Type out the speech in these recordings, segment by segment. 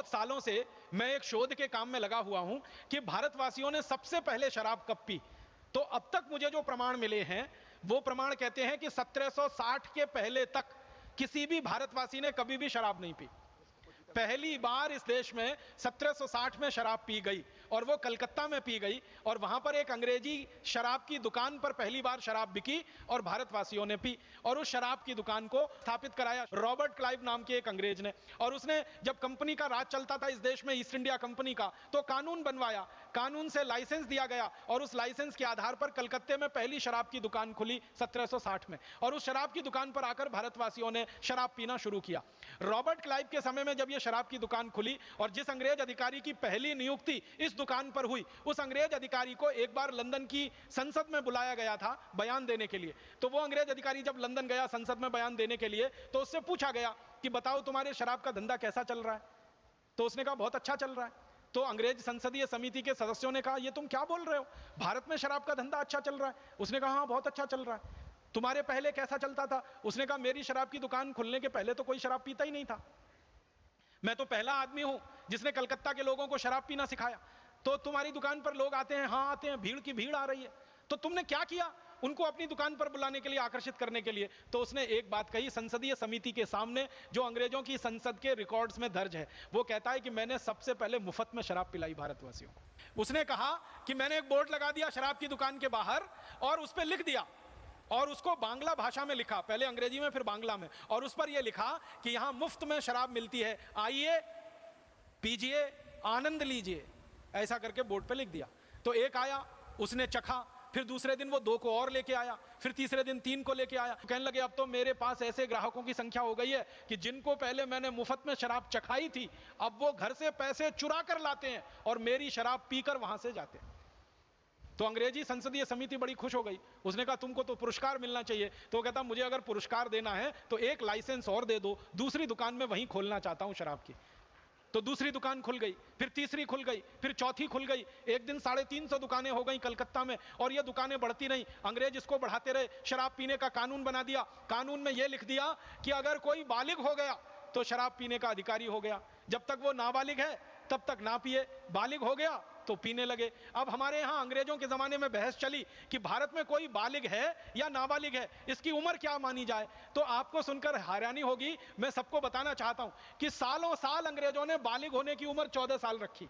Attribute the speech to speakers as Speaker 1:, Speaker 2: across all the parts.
Speaker 1: बहुत सालों से मैं एक शोध के काम में लगा हुआ हूं कि भारतवासियों ने सबसे पहले शराब कब पी। तो अब तक मुझे जो प्रमाण मिले हैं वो प्रमाण कहते हैं कि 1760 के पहले तक किसी भी भारतवासी ने कभी भी शराब नहीं पी। पहली बार इस देश में 1760 में शराब पी गई और वो कलकत्ता में पी गई और वहां पर एक अंग्रेजी शराब की दुकान पर पहली बार शराब बिकी और भारतवासियों ने पी और उस शराब की दुकान को स्थापित कराया रॉबर्ट क्लाइव नाम के एक अंग्रेज ने। और उसने जब कंपनी का राज चलता था इस देश में, ईस्ट इंडिया कंपनी का, तो कानून बनवाया, कानून से लाइसेंस दिया गया और उस लाइसेंस के आधार पर कलकत्ते में पहली शराब की दुकान खुली 1760 में और उस शराब की दुकान पर आकर भारतवासियों ने शराब पीना शुरू किया। रॉबर्ट क्लाइव के समय में जब यह शराब की दुकान खुली और जिस अंग्रेज अधिकारी की पहली नियुक्ति इस दुकान पर हुई, उस अंग्रेज अधिकारी को एक बार लंदन की संसद में बुलाया गया था बयान देने के लिए। तो वो अंग्रेज अधिकारी जब लंदन गया संसद में बयान देने के लिए तो उससे पूछा गया कि बताओ तुम्हारे शराब का धंधा कैसा चल रहा है। तो उसने कहा बहुत अच्छा चल रहा है। तो अंग्रेज संसदीय समिति के सदस्यों ने कहा ये तुम क्या बोल रहे हो, भारत में शराब का धंधा अच्छा चल रहा है। उसने कहा हाँ बहुत अच्छा चल रहा है। तुम्हारे पहले कैसा चलता था? उसने कहा मेरी शराब की दुकान खुलने के पहले तो कोई शराब पीता ही नहीं था। मैं तो पहला आदमी हूं जिसने कलकत्ता के लोगों को शराब पीना सिखाया। तो तुम्हारी दुकान पर लोग आते हैं, हाँ आते हैं, भीड़ की भीड़ आ रही है। तो तुमने क्या किया उनको अपनी दुकान पर बुलाने के लिए, आकर्षित करने के लिए? तो उसने एक बात कही संसदीय समिति के सामने, जो अंग्रेजों की संसद के रिकॉर्ड्स में दर्ज है। वो कहता है कि मैंने सबसे पहले मुफ्त में शराब पिलाई भारतवासियों को। उसने कहा कि मैंने एक बोर्ड लगा दिया शराब की दुकान के बाहर और उस पर लिख दिया और उसको बांग्ला भाषा में लिखा, पहले अंग्रेजी में फिर बांग्ला में, और उस पर यह लिखा कि यहां मुफ्त में शराब मिलती है, आइए पीजिए आनंद लीजिए, ऐसा करके बोर्ड पे लिख दिया। तो एक आया, उसने चखा, फिर दूसरे दिन वो 2 को और लेके आया, फिर तीसरे दिन 3 को लेके आया। कहने लगे अब तो मेरे पास ऐसे ग्राहकों की संख्या हो गई है कि जिनको पहले मैंने मुफ्त में शराब चखाई थी अब वो घर से पैसे चुरा कर लाते हैं और मेरी शराब पीकर वहां से जाते हैं। तो अंग्रेजी संसदीय समिति बड़ी खुश हो गई। उसने कहा तुमको तो पुरस्कार मिलना चाहिए। तो वो कहता मुझे अगर पुरस्कार देना है तो एक लाइसेंस और दे दो, दूसरी दुकान में वहीं खोलना चाहता हूं शराब की। तो दूसरी दुकान खुल गई, फिर तीसरी खुल गई, फिर चौथी खुल गई। एक दिन 350 दुकानें हो गई कलकत्ता में और ये दुकानें बढ़ती नहीं, अंग्रेज इसको बढ़ाते रहे। शराब पीने का कानून बना दिया। कानून में यह लिख दिया कि अगर कोई बालिग हो गया तो शराब पीने का अधिकारी हो गया, जब तक वो नाबालिग है तब तक ना पिए, बालिग हो गया तो पीने लगे। अब हमारे यहां अंग्रेजों के जमाने में बहस चली कि भारत में कोई बालिग है या नाबालिग है, इसकी उम्र क्या मानी जाए। तो आपको सुनकर हैरानी होगी, मैं सबको बताना चाहता हूं कि सालों साल अंग्रेजों ने बालिग होने की उम्र 14 साल रखी,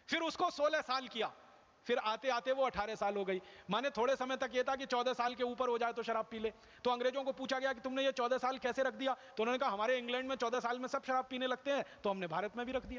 Speaker 1: फिर उसको 16 साल किया, फिर आते आते वो 18 साल हो गई। माने थोड़े समय तक यह था कि 14 साल के ऊपर हो जाए तो शराब पी ले। तो अंग्रेजों को पूछा गया कि तुमने ये 14 साल कैसे रख दिया? तो उन्होंने कहा हमारे इंग्लैंड में 14 साल में सब शराब पीने लगते हैं, तो हमने भारत में भी रख दिया।